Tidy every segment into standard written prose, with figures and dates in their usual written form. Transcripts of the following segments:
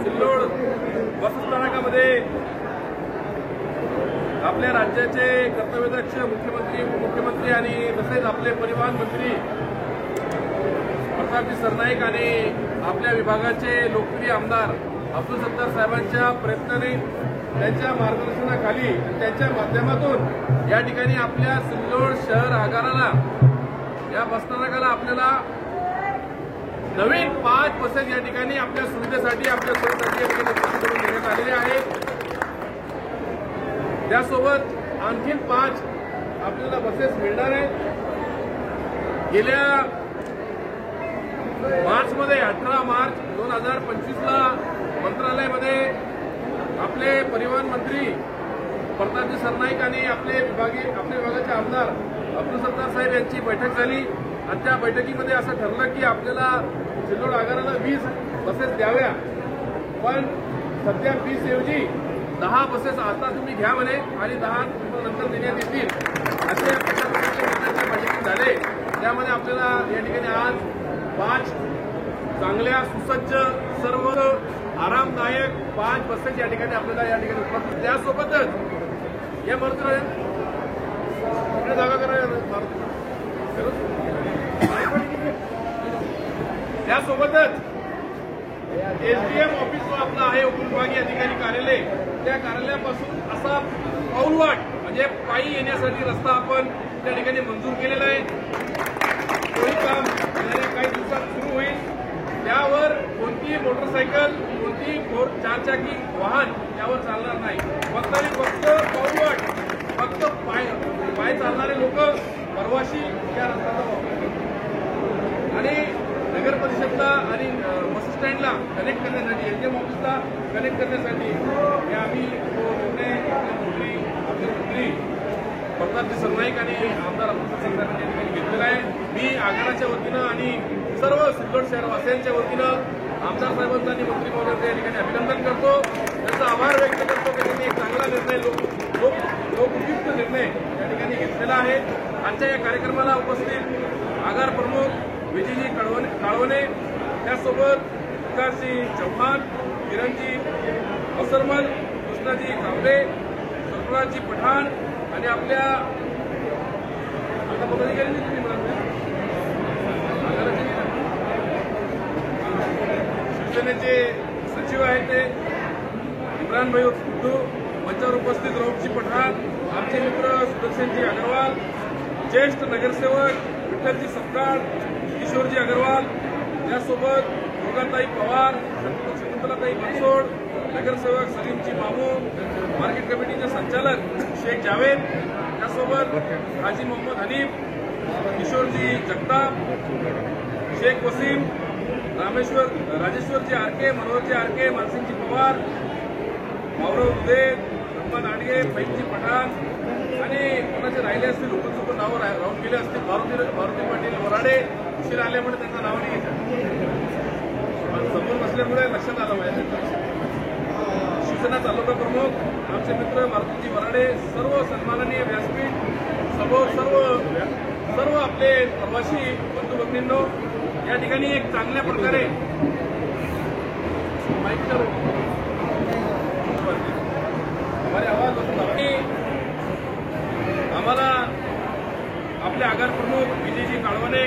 सिल्लोड बसस्थानकामध्ये आपल्या राज्याचे कर्तव्यदक्ष मुख्यमंत्री उपमुख्यमंत्री आणि तसेच आपले परिवहन मंत्री प्रतापजी सरनाईक आणि आपल्या विभागाचे लोकप्रिय आमदार अब्दुल सत्तार साहेबांच्या प्रयत्नाने त्यांच्या मार्गदर्शनाखाली त्यांच्या माध्यमातून या ठिकाणी आपल्या सिल्लोड शहर आगाराला या बसस्थानकाला आपल्याला नवीन 5 बसेस या ठिकाणी आपल्या सुविधेसाठी आपल्या सोयीसाठी या ठिकाणी उपलब्ध करून देण्यात आलेले आहेत। त्यासोबत आणखीन 5 आपल्याला बसेस मिळणार आहेत। गेल्या मार्चमध्ये 18 मार्च 2025ला मंत्रालयामध्ये आपले परिवहन मंत्री प्रतापजी सरनाईक आणि आपल्या विभागाचे आमदार अब्दुल सत्तार साहेब यांची बैठक झाली आणि त्या बैठकीमध्ये असं ठरलं की आपल्याला सिल्लोड आगाराला 20 बसेस द्याव्या, पण सध्या 20 ऐवजी 10 बसेस आता तुम्ही घ्या म्हणे आणि 10 नंतर देण्यात येतील असे बैठकीत झाले। त्यामध्ये आपल्याला या ठिकाणी आज 5 चांगल्या सुसज्ज सर्व आरामदायक 5 बसेस या ठिकाणी आपल्याला या ठिकाणी उपलब्ध। त्यासोबतच या मारुती जागा करा त्यासोबतच एसडीएम ऑफिस जो आपला आहे उपविभागीय अधिकारी कार्यालय त्या कार्यालयापासून असा पाऊलवाट म्हणजे पायी येण्यासाठी रस्ता आपण त्या ठिकाणी मंजूर केलेला आहे। तोही काम येणाऱ्या काही दिवसात सुरू होईल। त्यावर कोणतीही मोटरसायकल कोणतीही 4 चाकी वाहन यावर चालणार नाही, फक्त आणि फक्त पाऊलवाट, फक्त पाय चालणारे लोक परवाशी या रस्त्याचा वापर करतात आणि नगर परिषदला आणि बस स्टँडला कनेक्ट करण्यासाठी एसडीएम ऑफिसला कनेक्ट करण्यासाठी आम्ही तो निर्णय आपले मंत्री प्रतापजी सरनाईक आणि आमदार अब्दुल सत्तार यांनी या ठिकाणी घेतलेला आहे। मी आगाराच्या वतीनं आणि सर्व सिल्लोड शहरवासियांच्या वतीनं आमदार साहेबांचं आणि मंत्री महोदयांचं या ठिकाणी अभिनंदन करतो, त्यांचा आभार व्यक्त करतो की त्यांनी एक चांगला निर्णय लोकयुक्त निर्णय या ठिकाणी घेतलेला आहे। आजच्या या कार्यक्रमाला उपस्थित आगार प्रमुख विजयजी काळवणे, त्यासोबत विकासजी चव्हाण, किरणजी असरमल, कृष्णाजी कांबळे, सरफराजजी पठाण आणि आपल्या आता पदाधिकारी तुम्ही म्हणाल शिवसेनेचे सचिव आहेत ते इम्रान भाई उर्दू, मंचावर उपस्थित रौफजी पठाण, आमचे मित्र सुदर्शनजी अग्रवाल, ज्येष्ठ नगरसेवक विठ्ठलजी सपकाळ, किशोरजी अग्रवाल, त्यासोबत दुर्गाताई पवार, शकुंतलाताई बनसोड, नगरसेवक सलीमजी मामू, मार्केट कमिटीचे संचालक शेख जावेद, त्यासोबत हाजी मोहम्मद हनीफ, किशोरजी जगताप, शेख वसीम, राजेश्वरजी आरके, मनोहरजी आरके, मानसिंगजी पवार, मावरव उदेद, रमण आडगे, फैजजी पठाण आणि कोणाचे राहिले असतील उपचुकून नावं राहून गेले असतील मारुती पाटील वराडे उशीर आल्यामुळे त्यांचं नाव नाही घेतलं, समोर नसल्यामुळे लक्षात आलं पाहिजे। शिवसेना तालुका प्रमुख आमचे मित्र मारुतीजी वराडे, सर्व सन्माननीय व्यासपीठ समोर सर्व आपले प्रवासी बंधू भगिनींनो, या ठिकाणी एक चांगल्या प्रकारे आवाज आम्हाला आपले आगार प्रमुख विजयजी काळवणे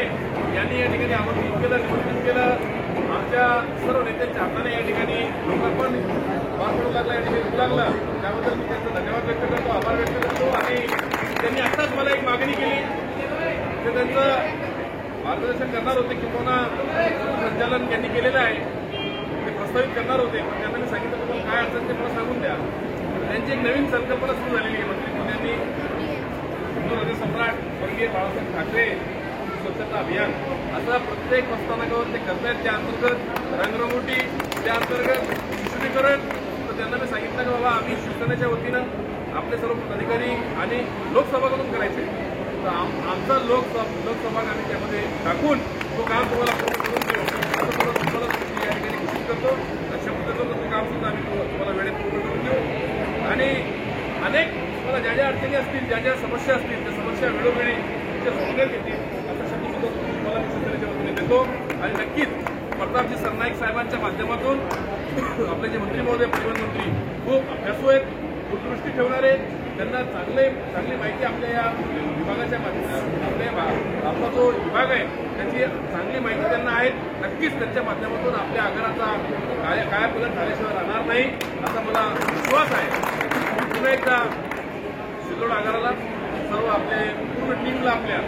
यांनी या ठिकाणी आमंत्रित केलं, निमंत्रित केलं। आमच्या सर्व नेत्यांच्या हाताने या ठिकाणी लोकांपण पार पडू लागला, या ठिकाणी लागला, त्याबद्दल मी त्यांचा धन्यवाद व्यक्त करतो, आभार व्यक्त करतो। आणि त्यांनी आत्ताच मला एक मागणी केली की त्यांचं मार्गदर्शन करणार होते की पुन्हा संचालन त्यांनी केलेलं आहे ते प्रस्तावित करणार होते, पण त्यांना मी सांगितलं तुम्हाला काय अडचण ते मला सांगून द्या। त्यांची एक नवीन संकल्पना सुरू झालेली आहे। मंत्री मोदयांनी हिंदू हृदय सम्राट स्वर्गीय बाळासाहेब ठाकरे स्वच्छता अभियान असं प्रत्येक बसस्थानकावर ते करतायत, त्या अंतर्गत रंगरंगोटी, त्या अंतर्गत सुशोभीकरण। तर त्यांना मी सांगितलं की बाबा आम्ही शिवसेनेच्या वतीनं आपले सर्व अधिकारी आणि लोकसभाकडून करायचे, तर आमचा लोकसभा आम्ही त्यामध्ये टाकून तो काम तुम्हाला पूर्ण करून देऊ असं तुम्हाला या ठिकाणी घोषित करतो। अशा पद्धतीनं ते काम सुद्धा आम्ही तुम्हाला वेळेत पूर्ण करून देऊ आणि अनेक तुम्हाला ज्या ज्या अडचणी असतील, ज्या ज्या समस्या असतील त्या समस्या वेळोवेळी तुमच्या सोडण्यात येतील असा शब्द तुम्हाला मी शिवसेनेच्या वतीने देतो। आणि नक्कीच प्रतापजी सरनाईक साहेबांच्या माध्यमातून आपले जे मंत्री महोदय परिवहन मंत्री खूप अभ्यासू आहेत, दूरदृष्टी ठेवणारे, त्यांना चांगली माहिती आपल्या या विभागाच्या आपला जो विभाग आहे त्याची चांगली माहिती त्यांना आहे. नक्कीच त्यांच्या माध्यमातून आपल्या आगाराचा कायापालट झाल्याशिवाय राहणार नाही असा मला विश्वास आहे. पुन्हा एकदा सिल्लोड आगाराला, सर्व आपले पूर्ण टीमला, आपल्या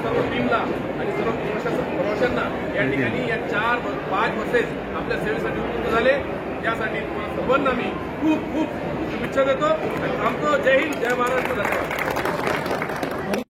सर्व टीमला आणि सर्व प्रवाशांना या ठिकाणी या 4-5 बसेस आपल्या सेवेसाठी उपलब्ध झाले, यासाठी तुम्हाला सर्वांना मी खूप खूप शुभेच्छा देतो आणि थांबतो. जय हिंद, जय महाराष्ट्र, धन्यवाद.